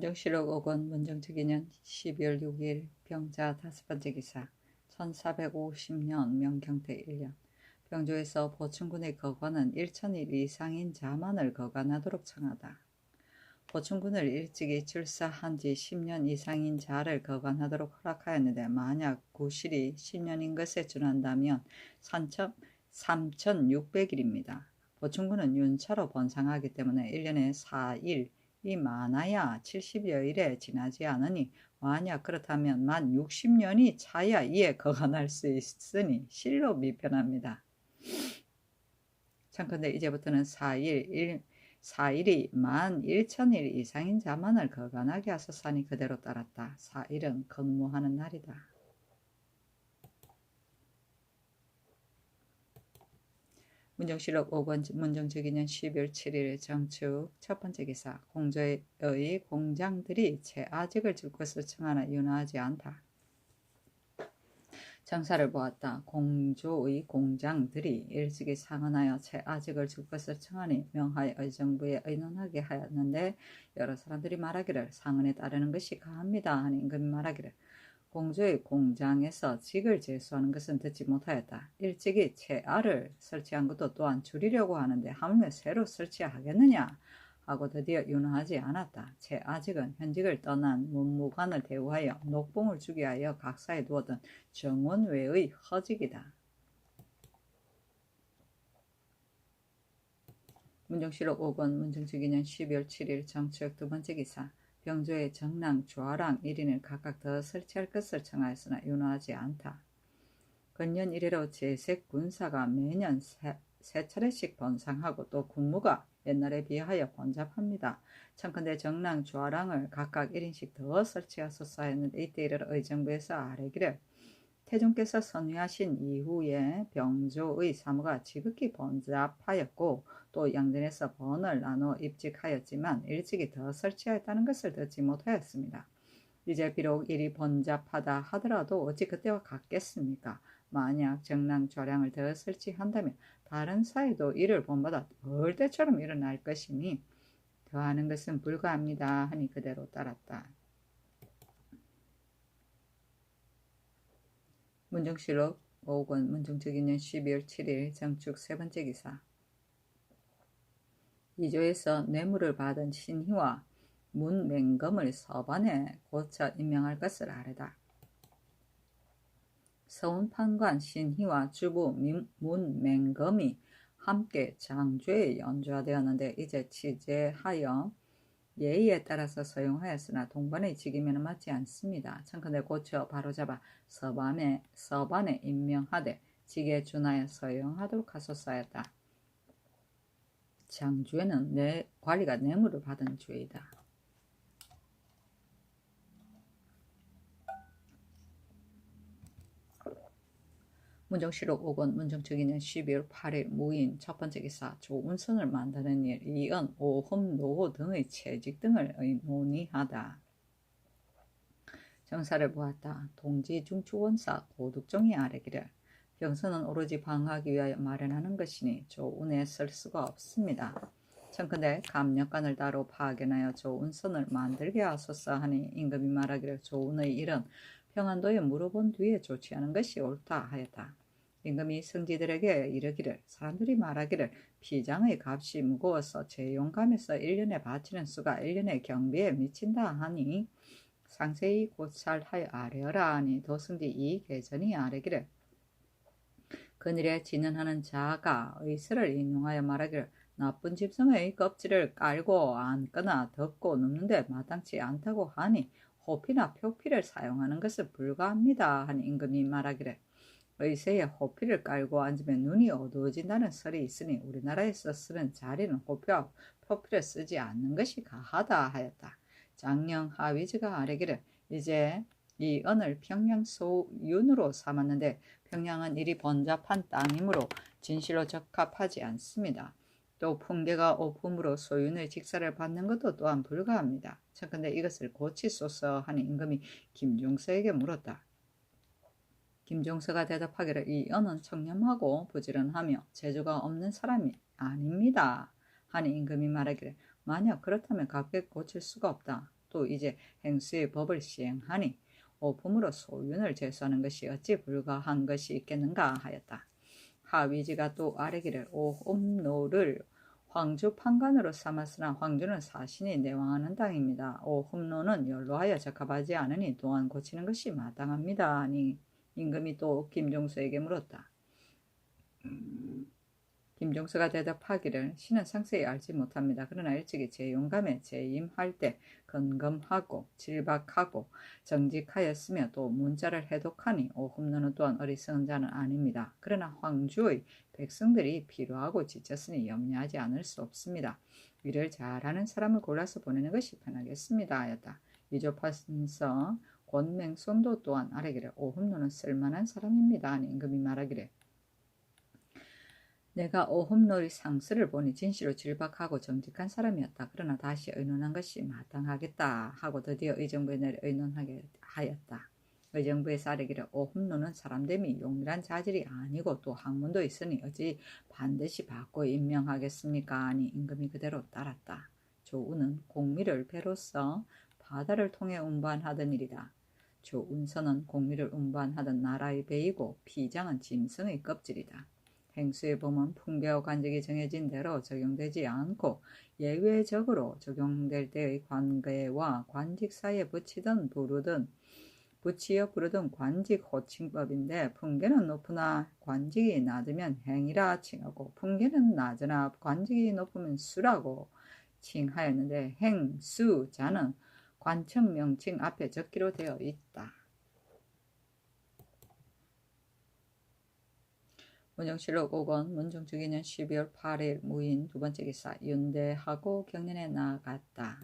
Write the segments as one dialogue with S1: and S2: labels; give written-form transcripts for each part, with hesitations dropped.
S1: 문정실록 5권 문정특위년 12월 6일 병자 5번째 기사 1450년 명경태 1년 병조에서 보충군의 거관은 1000일 이상인 자만을 거관하도록 청하다. 보충군을 일찍이 출사한 지 10년 이상인 자를 거관하도록 허락하였는데 만약 구실이 10년인 것에 준한다면 3600일입니다. 보충군은 윤차로 번상하기 때문에 1년에 4일 이 많아야 70여일에 지나지 않으니 만약 그렇다면 만 60년이 차야 이에 거관할 수 있으니 실로 미편합니다. 참컨대 이제부터는 4일이 11,000일 이상인 자만을 거관하게 하소서니 그대로 따랐다. 4일은 근무하는 날이다. 문정실록 5권 문정특위년 12월 7일 정축 첫번째 기사 공조의 공장들이 채아직을 줄 것을 청하나 윤허하지 않다. 정사를 보았다. 공조의 공장들이 일찍이 상언하여 채아직을 줄 것을 청하니 명하여 의정부에 의논하게 하였는데 여러 사람들이 말하기를 상언에 따르는 것이 가합니다 하니 임금이 말하기를 공조의 공장에서 직을 제수하는 것은 듣지 못하였다. 일찍이 채아를 설치한 것도 또한 줄이려고 하는데 하물며 새로 설치하겠느냐 하고 드디어 윤허하지 않았다. 채아직은 현직을 떠난 문무관을 대우하여 녹봉을 주게 하여 각사에 두었던 정원외의 허직이다. 문정실록 5권 문정특위년 12월 7일 정축 두번째 기사 병조의 정랑, 좌랑 1인을 각각 더 설치할 것을 청하였으나 윤허하지 않다. 근년 이래로 제색 군사가 매년 세 차례씩 번상하고 또 군무가 옛날에 비하여 번잡합니다. 청컨대 정랑, 좌랑을 각각 1인씩 더 설치하소서 했는데 이때 이르러 의정부에서 아뢰기를 태종께서 선위하신 이후에 병조의 사무가 지극히 번잡하였고 또 양전에서 번을 나누어 입직하였지만 일찍이 더 설치하였다는 것을 듣지 못하였습니다. 이제 비록 일이 번잡하다 하더라도 어찌 그때와 같겠습니까? 만약 정랑 좌량을 더 설치한다면 다른 사회도 이를 본받아 벌떼처럼 일어날 것이니 더하는 것은 불가합니다 하니 그대로 따랐다. 문정실록 5권 문정특위년 12월 7일 정축 세번째 기사 이조에서 뇌물을 받은 신희와 문맹검을 서반에 고쳐 임명할 것을 아뢰다. 서운판관 신희와 주부 문맹검이 함께 장죄에 연좌되었는데 이제 취재하여 예의에 따라서 서용하였으나 동반의 직임에는 맞지 않습니다. 청컨대 고쳐 바로잡아 서반에 임명하되 직에 준하여 서용하도록 하소서 하였다. 장죄는 관리가 뇌물을 받은 죄이다. 문정실록 5권 문정특위년 12월 8일 무인 첫번째 기사 조운선을 만드는 일, 이은, 오흠, 노호 등의 채직 등을 논의하다. 정사를 보았다. 동지 중추원사 도둑종이 아뢰기를 병선은 오로지 방어하기 위하여 마련하는 것이니 조운에 쓸 수가 없습니다. 청컨대 감력관을 따로 파견하여 조운선을 만들게 하소서 하니 임금이 말하기를 조운의 일은 평안도에 물어본 뒤에 조치하는 것이 옳다 하였다. 임금이 승지들에게 이르기를 사람들이 말하기를 피장의 값이 무거워서 재용감에서 1년에 바치는 수가 1년의 경비에 미친다 하니 상세히 고찰하여 아뢰어라 하니 도승지 이계전이 아뢰기를 그늘에 진언하는 자가 의설을 인용하여 말하기를 나쁜 짐승의 껍질을 깔고 앉거나 덮고 눕는데 마땅치 않다고 하니 호피나 표피를 사용하는 것은 불가합니다 하니 임금이 말하기를 의세에 호피를 깔고 앉으면 눈이 어두워진다는 설이 있으니 우리나라에서 쓰는 자리는 호피와 표피를 쓰지 않는 것이 가하다 하였다. 장령 하위즈가 아뢰기를 이제 이 언을 평양 소윤으로 삼았는데 평양은 이리 번잡한 땅이므로 진실로 적합하지 않습니다. 또 풍계가 오품으로 소윤의 직사를 받는 것도 또한 불가합니다. 청컨대 이것을 고치소서 하니 임금이 김종서에게 물었다. 김종서가 대답하기를 이 언은 청렴하고 부지런하며 재주가 없는 사람이 아닙니다 하니 임금이 말하기를 만약 그렇다면 각각 고칠 수가 없다. 또 이제 행수의 법을 시행하니 오품으로 소윤을 제수하는 것이 어찌 불가한 것이 있겠는가 하였다. 하위지가 또 아뢰기를 오홈노를 황주 판관으로 삼았으나 황주는 사신이 내왕하는 땅입니다. 오홈노는 연로하여 적합하지 않으니 또한 고치는 것이 마땅합니다. 하니 임금이 또 김종수에게 물었다. 김종수가 대답하기를 신은 상세히 알지 못합니다. 그러나 일찍이 제 용감에 재임할 때 건검하고 질박하고 정직하였으며 또 문자를 해독하니 오홈노는 또한 어리석은 자는 아닙니다. 그러나 황주의 백성들이 피로하고 지쳤으니 염려하지 않을 수 없습니다. 일을 잘하는 사람을 골라서 보내는 것이 편하겠습니다. 하였다. 이조파서 권맹손도 또한 아뢰기를 오홈노는 쓸만한 사람입니다. 하니 임금이 말하기를 내가 오홈노의 상스를 보니 진실로 질박하고 정직한 사람이었다. 그러나 다시 의논한 것이 마땅하겠다 하고 드디어 의정부에 내려 의논하게 하였다. 의정부에서 아뢰기를 오홈노는 사람됨이 용밀한 자질이 아니고 또 학문도 있으니 어찌 반드시 바꿔 임명하겠습니까? 하니 임금이 그대로 따랐다. 조우는 공미를 배로써 바다를 통해 운반하던 일이다. 조운서는 공미를 운반하던 나라의 배이고 피장은 짐승의 껍질이다. 행수의 범은 풍배와 관직이 정해진 대로 적용되지 않고 예외적으로 적용될 때의 관계와 관직 사이에 붙이어 부르던 관직 호칭법인데 풍계는 높으나 관직이 낮으면 행이라 칭하고 풍계는 낮으나 관직이 높으면 수라고 칭하였는데 행, 수, 자는 관청 명칭 앞에 적기로 되어 있다. 문정실록 5권 문정주기년 12월 8일 무인 두번째 기사 윤대하고 경련에 나갔다.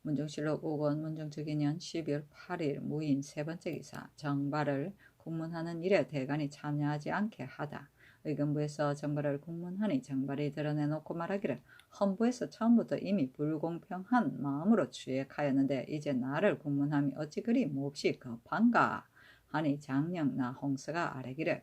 S1: 문정실록 5권 문정주기년 12월 8일 무인 세번째 기사 정발을 국문하는 일에 대간이 참여하지 않게 하다. 의금부에서 정발을 국문하니 정발이 드러내놓고 말하기를 헌부에서 처음부터 이미 불공평한 마음으로 취획하였는데 이제 나를 국문함이 어찌 그리 몹시 급한가 하니 장령 나홍서가 아뢰기를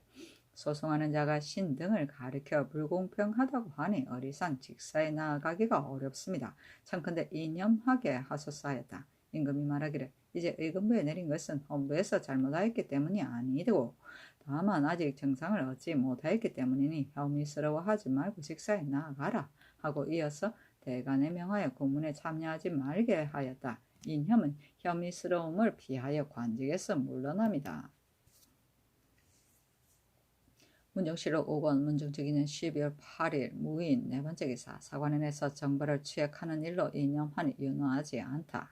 S1: 소송하는 자가 신 등을 가리켜 불공평하다고 하니 어리산 직사에 나아가기가 어렵습니다. 청컨대 이념하게 하소서 하였다. 임금이 말하기를 이제 의금부에 내린 것은 헌부에서 잘못하였기 때문이 아니고 다만 아직 정상을 얻지 못하였기 때문이니 혐의스러워하지 말고 직사에 나아가라 하고 이어서 대간에 명하여 국문에 참여하지 말게 하였다. 인혐은 혐의스러움을 피하여 관직에서 물러납니다. 문정실록 5권 문정주기년 12월 8일 무인 네번째 기사 사관원에서 정벌을 취획하는 일로 이념하니 윤호하지 않다.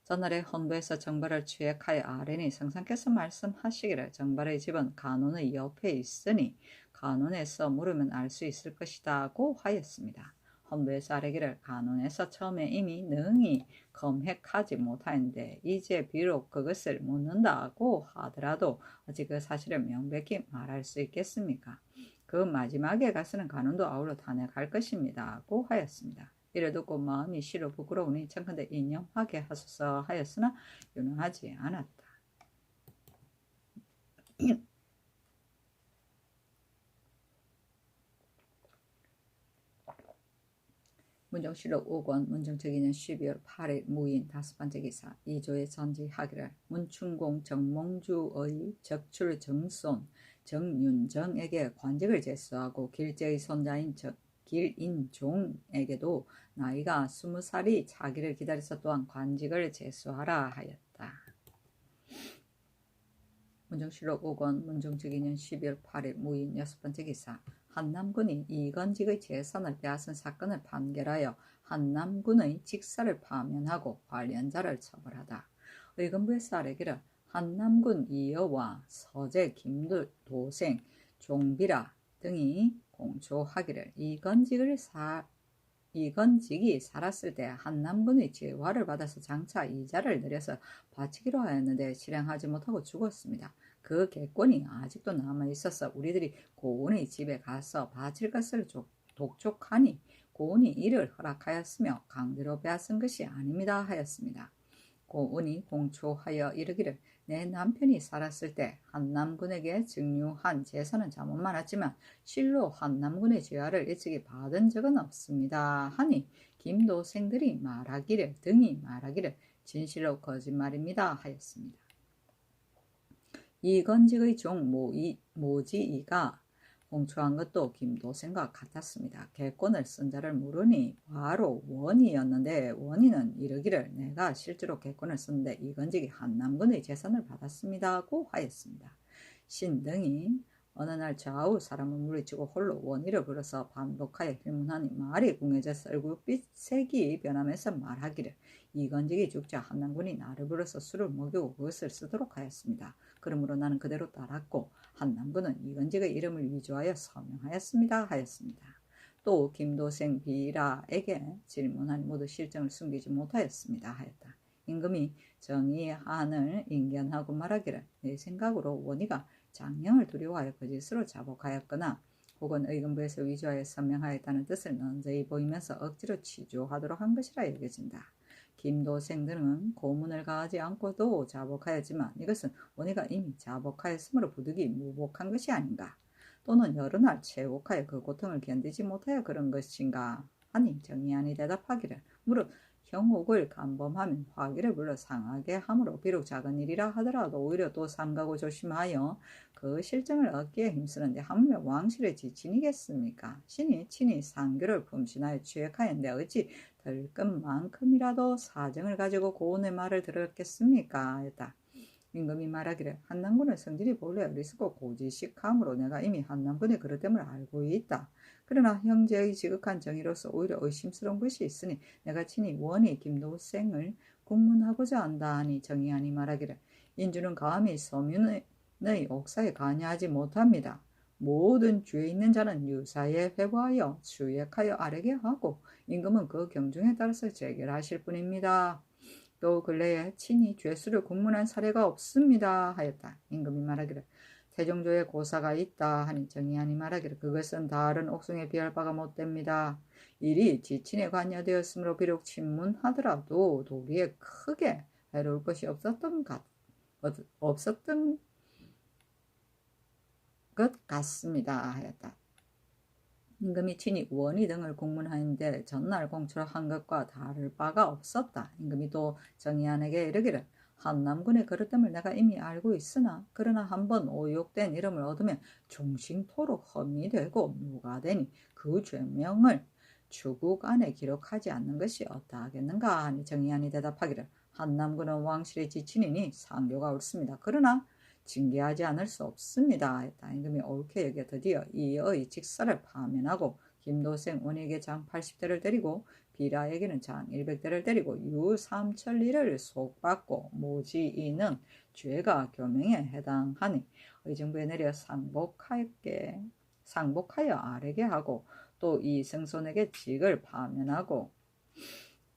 S1: 전날에 헌부에서 정벌을 취획하여 아뢰니 성상께서 말씀하시기를 정벌의 집은 간원의 옆에 있으니 간원에서 물으면 알 수 있을 것이다고 하였습니다. 헌부에서 아뢰기를 간원에서 처음에 이미 능히 검핵하지 못하였는데 이제 비록 그것을 묻는다고 하더라도 어찌 그 사실을 명백히 말할 수 있겠습니까? 그 마지막에 가서는 간원도 아울러 탄핵할 것입니다고 하였습니다. 이를 듣고 마음이 시로 부끄러우니 청컨대 인념하게 하소서 하였으나 윤호하지 않았다. 문정실록 5권 문정주기년 12월 8일 무인 다섯번째 기사 이조에 전지하기를 문충공 정몽주의 적출 정손 정윤정에게 관직을 제수하고 길제의 손자인 길인종에게도 나이가 20살이 차기를 기다려서 또한 관직을 제수하라 하였다. 문정실록 5권 문정주기년 12월 8일 무인 여섯번째 기사 한남군이 이건직의 재산을 빼앗은 사건을 판결하여 한남군의 직사를 파면하고 관련자를 처벌하다. 의금부에서 아뢰기를 한남군 이여와 서재 김도생 종비라 등이 공초하기를 이건직이 살았을 때 한남군의 재화를 받아서 장차 이자를 내려서 바치기로 하였는데 실행하지 못하고 죽었습니다. 그 객권이 아직도 남아있어서 우리들이 고운의 집에 가서 바칠 것을 독촉하니 고운이 이를 허락하였으며 강제로 빼앗은 것이 아닙니다 하였습니다. 고운이 공초하여 이르기를 내 남편이 살았을 때 한남군에게 증유한 제사는 잘못 많았지만 실로 한남군의 죄화를 일찍이 받은 적은 없습니다 하니 김도생들이 말하기를 등이 말하기를 진실로 거짓말입니다 하였습니다. 이건직의 종 모지이가 공초한 것도 김도생과 같았습니다. 객권을 쓴 자를 물으니 바로 원이었는데 원이는 이르기를 내가 실제로 객권을 썼는데 이건직이 한남군의 재산을 받았습니다고 하였습니다. 신등이 어느 날 좌우 사람을 물리치고 홀로 원이를 불러서 반복하여 힐문하니 말이 궁해져서 얼굴빛 색이 변하면서 말하기를 이건직이 죽자 한남군이 나를 불러서 술을 먹이고 그것을 쓰도록 하였습니다. 그러므로 나는 그대로 따랐고 한남군은 이건직의 이름을 위조하여 서명하였습니다 하였습니다. 또 김도생 비라에게 질문하니 모두 실정을 숨기지 못하였습니다 하였다. 임금이 정의한을 인견하고 말하기를 내 생각으로 원희가 장령을 두려워하여 거짓으로 자복하였거나 혹은 의금부에서 위조하여 서명하였다는 뜻을 넌저히 보이면서 억지로 취조하도록 한 것이라 여겨진다. 김도생들은 고문을 가하지 않고도 자복하였지만 이것은 원희가 이미 자복하였으므로 부득이 무복한 것이 아닌가? 또는 여러 날 채곡하여 그 고통을 견디지 못하여 그런 것인가? 하니 정의안이 대답하기를 무릇 형옥을 간범하면 화기를 불러 상하게 함으로 비록 작은 일이라 하더라도 오히려 또 삼가고 조심하여 그 실정을 얻기에 힘쓰는데 하물며 왕실의 지친이겠습니까? 신이 친히 상교를 품신하여 취획하였는데 어찌 들끝만큼이라도 사정을 가지고 고운의 말을 들었겠습니까? 하였다. 임금이 말하기를 한남군의 성질이 본래 어리석고 고지식함으로 내가 이미 한남군의 그릇됨을 알고 있다. 그러나 형제의 지극한 정의로서 오히려 의심스러운 것이 있으니 내가 친히 원희 김도생을 국문하고자 한다 하니 정의하니 말하기를 인주는 감히 서민의 옥사에 관여하지 못합니다. 모든 죄 있는 자는 유사에 회부하여 추액하여 아뢰게 하고 임금은 그 경중에 따라서 재결하실 뿐입니다. 또 근래에 친히 죄수를 국문한 사례가 없습니다 하였다. 임금이 말하기를 세종조에 고사가 있다 하니 정의하니 말하기를 그것은 다른 옥송에 비할 바가 못됩니다. 일이 지친에 관여되었으므로 비록 친문하더라도 도리에 크게 해로울 것이 없었던 것 같습니다 하였다. 임금이 친히 원희 등을 공문하였는데 전날 공초를 한 것과 다를 바가 없었다. 임금이 또 정의안에게 이르기를 한남군의 그릇됨을 내가 이미 알고 있으나 그러나 한번 오욕된 이름을 얻으면 종신토록 험이 되고 누가 되니 그 죄명을 주국 안에 기록하지 않는 것이 어떠하겠는가 하니 정의안이 대답하기를 한남군은 왕실의 지친이니 상교가 옳습니다. 그러나 징계하지 않을 수 없습니다. 했다. 임금이 옳게 여겨 드디어 이의 직사를 파면하고 김도생 원에게 장 80대를 때리고 비라에게는 장 100대를 때리고 유 3천리를 속받고 모지이는 죄가 교명에 해당하니 의정부에 내려 상복하여 아뢰게 하고 또 이 생손에게 직을 파면하고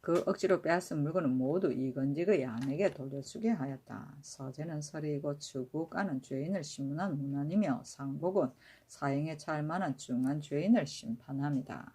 S1: 그 억지로 빼앗은 물건은 모두 이건직의 아내에게 돌려주게 하였다. 서재는 서리이고 추국안은 죄인을 심문한 문안이며 상복은 사형에 처할 만한 중한 죄인을 심판합니다.